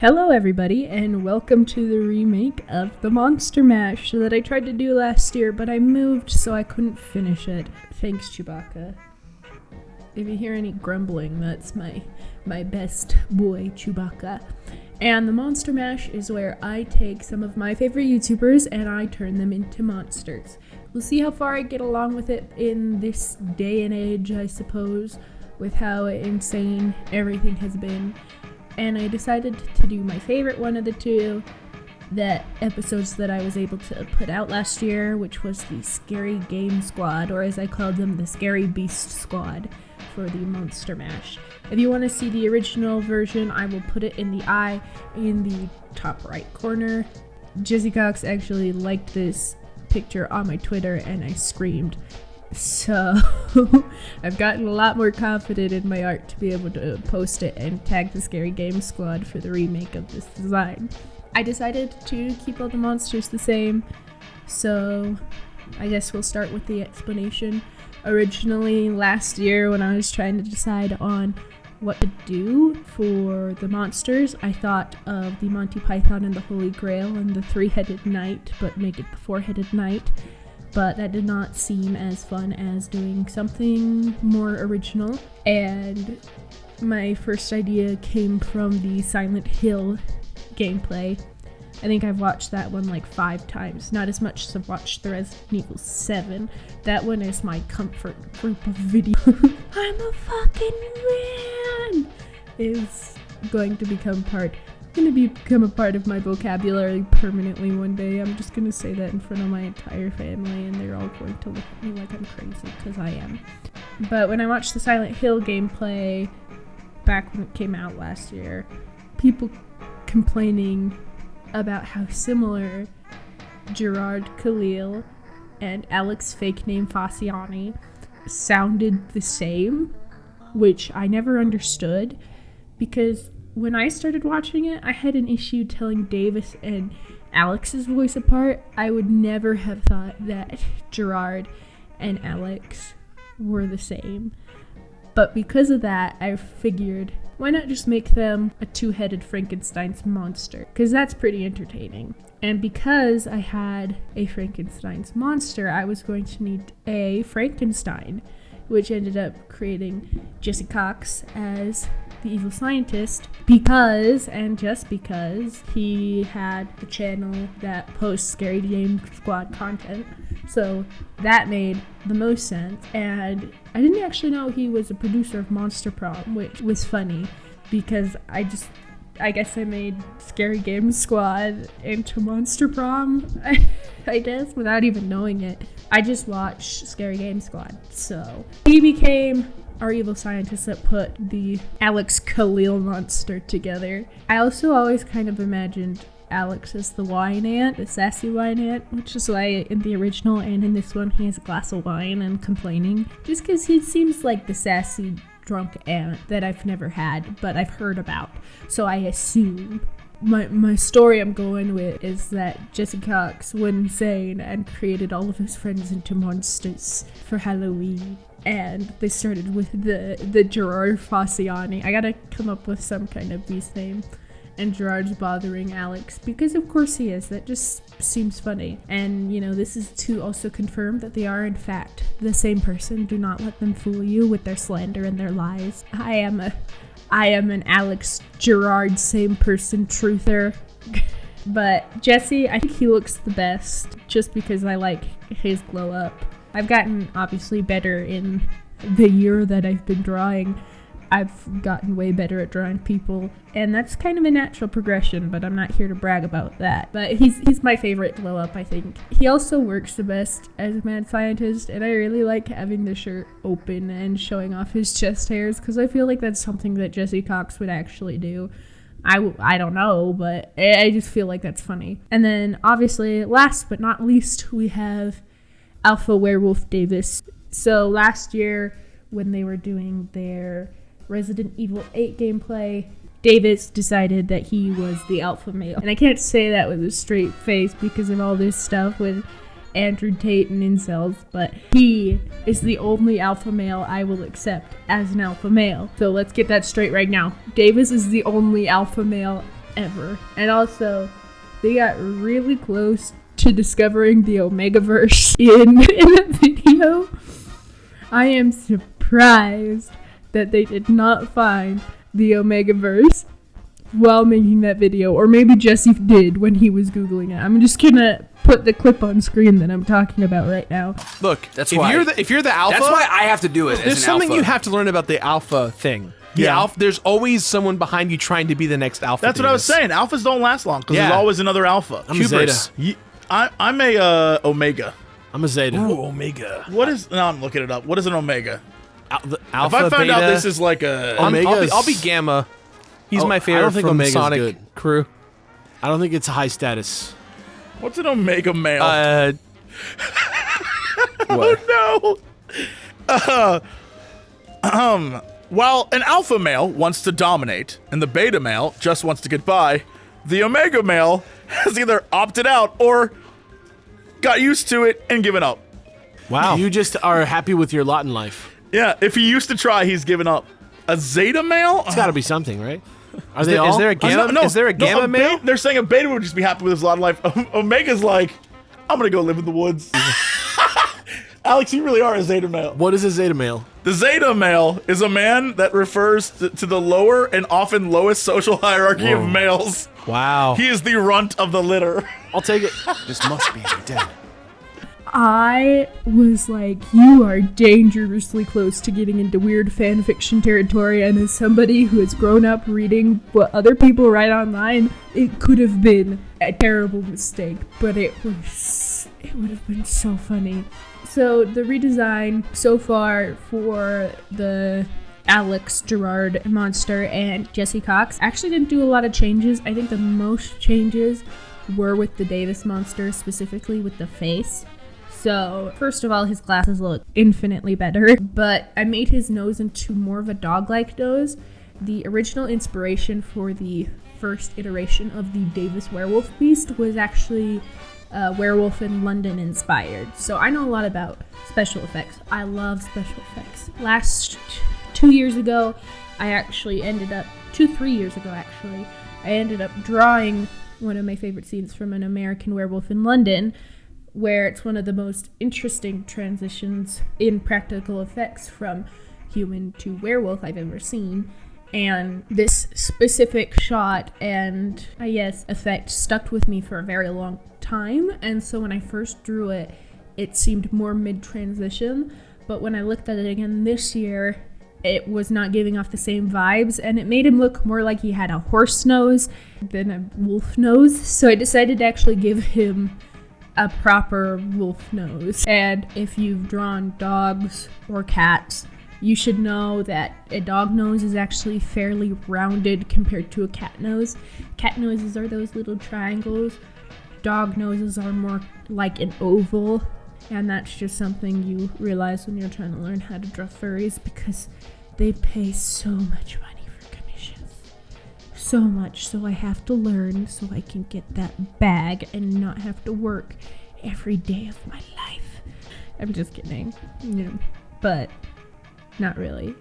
Hello everybody, and welcome to the remake of the Monster Mash that I tried to do last year, but I moved so I couldn't finish it. Thanks, Chewbacca. If you hear any grumbling, that's my best boy, Chewbacca. And the Monster Mash is where I take some of my favorite YouTubers and I turn them into monsters. We'll see how far I get along with it in this day and age, I suppose, with how insane everything has been. And I decided to do my favorite one of the two, the episodes that I was able to put out last year, which was the Scary Game Squad, or as I called them, the Scary Beast Squad for the Monster Mash. If you want to see the original version, I will put it in the top right corner. Jesse Cox actually liked this picture on my Twitter and I screamed. So I've gotten a lot more confident in my art to be able to post it and tag the Scary Game Squad for the remake of this design. I decided to keep all the monsters the same, so I guess we'll start with the explanation. Originally last year when I was trying to decide on what to do for the monsters, I thought of the Monty Python and the Holy Grail and the three-headed knight, but make it the four-headed knight. But that did not seem as fun as doing something more original. And my first idea came from the Silent Hill gameplay. I think I've watched that one like 5 times. Not as much as I've watched the Resident Evil 7. That one is my comfort group of videos. I'm a fucking man! Is going to become a part of my vocabulary permanently one day. I'm just gonna say that in front of my entire family and they're all going to look at me like I'm crazy, because I am. But when I watched the Silent Hill gameplay back when it came out last year, people complaining about how similar Jirard Kahlil and Alex's fake name Faciane sounded the same, which I never understood, because when I started watching it, I had an issue telling Davis and Alex's voice apart. I would never have thought that Jirard and Alex were the same. But because of that, I figured, why not just make them a two-headed Frankenstein's monster? Because that's pretty entertaining. And because I had a Frankenstein's monster, I was going to need a Frankenstein, which ended up creating Jesse Cox as the evil scientist, because he had a channel that posts Scary Game Squad content, so that made the most sense. And I didn't actually know he was a producer of Monster Prom, which was funny, because I guess I made Scary Game Squad into Monster Prom, I guess, without even knowing it. I just watched Scary Game Squad, so he became our evil scientist that put the Alex Kahlil monster together. I also always kind of imagined Alex as the wine ant, the sassy wine ant, which is why in the original and in this one he has a glass of wine and complaining. Just because he seems like the sassy drunk ant that I've never had, but I've heard about. So I assume. My story I'm going with is that Jesse Cox went insane and created all of his friends into monsters for Halloween. And they started with the Jirard Faciane. I gotta come up with some kind of beast name. And Jirard's bothering Alex, because of course he is. That just seems funny. And, this is to also confirm that they are in fact the same person. Do not let them fool you with their slander and their lies. I am an Alex Jirard same person truther. But Jesse, I think he looks the best just because I like his glow up. I've gotten obviously better in the year that I've been drawing. I've gotten way better at drawing people, and that's kind of a natural progression, but I'm not here to brag about that. But he's my favorite glow up, I think. He also works the best as a mad scientist, and I really like having the shirt open and showing off his chest hairs, because I feel like that's something that Jesse Cox would actually do. I don't know, but I just feel like that's funny. And then obviously, last but not least, we have Alpha Werewolf Davis. So last year, when they were doing their Resident Evil 8 gameplay, Davis decided that he was the alpha male. And I can't say that with a straight face because of all this stuff with Andrew Tate and incels, but he is the only alpha male I will accept as an alpha male. So let's get that straight right now. Davis is the only alpha male ever. And also, they got really close to discovering the Omegaverse in the video. I am surprised that they did not find the Omegaverse while making that video, or maybe Jesse did when he was Googling it. I'm just gonna put the clip on screen that I'm talking about right now. Look, if you're the alpha, that's why I have to do it. There's something you have to learn about the alpha thing. There's always someone behind you trying to be the next alpha. That's what I was saying. Alphas don't last long because there's always another alpha. I'm a Zeta. I'm a Omega. I'm a Zeta. Ooh, Omega. What is? No, I'm looking it up. What is an Omega? Alpha, if I find out this is like a Omega, I'll be Gamma. He's my favorite. I don't think from Omega's Sonic good. Crew. I don't think it's high status. What's an Omega male? What? Oh no. While an alpha male wants to dominate and the beta male just wants to get by, the Omega male has either opted out or got used to it and given up. Wow. You just are happy with your lot in life. Yeah, if he used to try, he's given up. A Zeta male? It's got to be something, right? Is there a Gamma? No, is there a Gamma male? They're saying a beta would just be happy with his lot in life. Omega's like, I'm gonna go live in the woods. Alex, you really are a Zeta male. What is a Zeta male? The Zeta male is a man that refers to the lower and often lowest social hierarchy of males. Wow. He is the runt of the litter. I'll take it. This must be dead. I was like, you are dangerously close to getting into weird fanfiction territory, and as somebody who has grown up reading what other people write online, it could have been a terrible mistake, but it would have been so funny. So the redesign so far for the Alex, Jirard monster, and Jesse Cox actually didn't do a lot of changes. I think the most changes were with the Davis monster, specifically with the face. So, first of all, his glasses look infinitely better, but I made his nose into more of a dog-like nose. The original inspiration for the first iteration of the Davis werewolf beast was actually Werewolf in London inspired. So I know a lot about special effects. I love special effects. Last 2 years ago, I actually ended up, 3 years ago actually, I ended up drawing one of my favorite scenes from An American Werewolf in London, where it's one of the most interesting transitions in practical effects from human to werewolf I've ever seen. And this specific shot and, I guess, effect stuck with me for a very long time. And so when I first drew it, it seemed more mid-transition. But when I looked at it again this year, it was not giving off the same vibes. And it made him look more like he had a horse nose than a wolf nose. So I decided to actually give him a proper wolf nose. And if you've drawn dogs or cats, you should know that a dog nose is actually fairly rounded compared to a cat nose. Cat noses are those little triangles. Dog noses are more like an oval. And that's just something you realize when you're trying to learn how to draw furries, because they pay so much money for commissions. So much, so I have to learn so I can get that bag and not have to work every day of my life. I'm just kidding, but not really.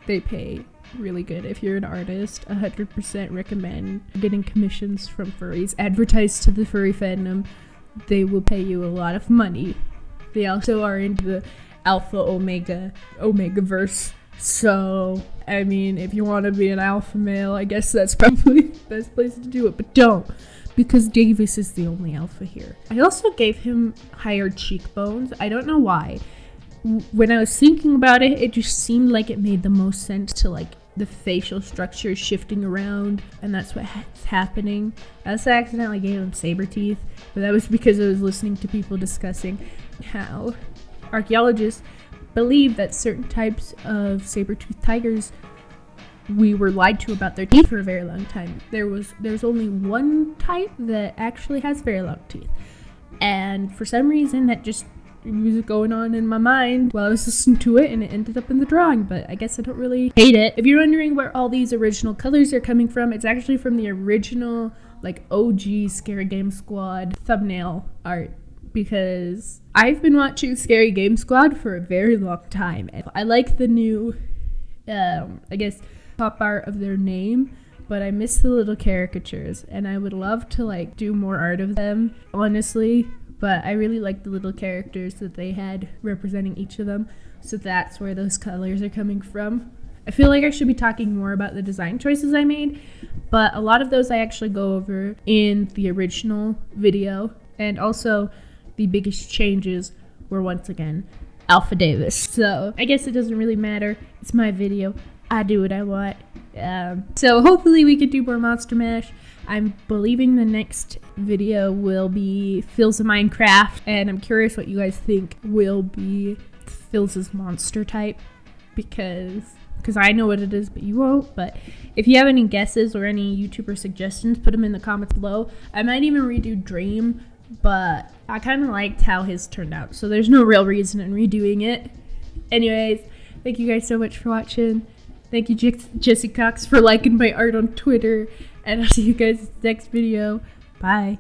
They pay really good. If you're an artist, 100% recommend getting commissions from furries. Advertise to the furry fandom. They will pay you a lot of money. They also are into the Alpha Omegaverse. So, I mean, if you want to be an alpha male, I guess that's probably the best place to do it. But don't, because Davis is the only alpha here. I also gave him higher cheekbones. I don't know why. When I was thinking about it, it just seemed like it made the most sense to, like, the facial structure shifting around, and that's what's happening. I also accidentally gave him saber teeth, but that was because I was listening to people discussing how archaeologists believe that certain types of saber-toothed tigers, we were lied to about their teeth for a very long time. There's only one type that actually has very long teeth, and for some reason that just was going on in my mind while I was listening to it, and it ended up in the drawing, but I guess I don't really hate it. If you're wondering where all these original colors are coming from, it's actually from the original, like, OG Scary Game Squad thumbnail art, because I've been watching Scary Game Squad for a very long time, and I like the new, I guess, pop art of their name, but I miss the little caricatures, and I would love to like do more art of them, honestly. But I really like the little characters that they had representing each of them, so that's where those colors are coming from. I feel like I should be talking more about the design choices I made, but a lot of those I actually go over in the original video. And also, the biggest changes were once again Alpha Davis. So I guess it doesn't really matter. It's my video. I do what I want. So hopefully we could do more Monster Mash. I'm believing the next video will be Phil's Minecraft, and I'm curious what you guys think will be Phil's monster type, because I know what it is, but you won't. But if you have any guesses or any YouTuber suggestions, put them in the comments below. I might even redo Dream, but I kind of liked how his turned out, so there's no real reason in redoing it. Anyways, thank you guys so much for watching. Thank you, Jesse Cox, for liking my art on Twitter. And I'll see you guys next video. Bye.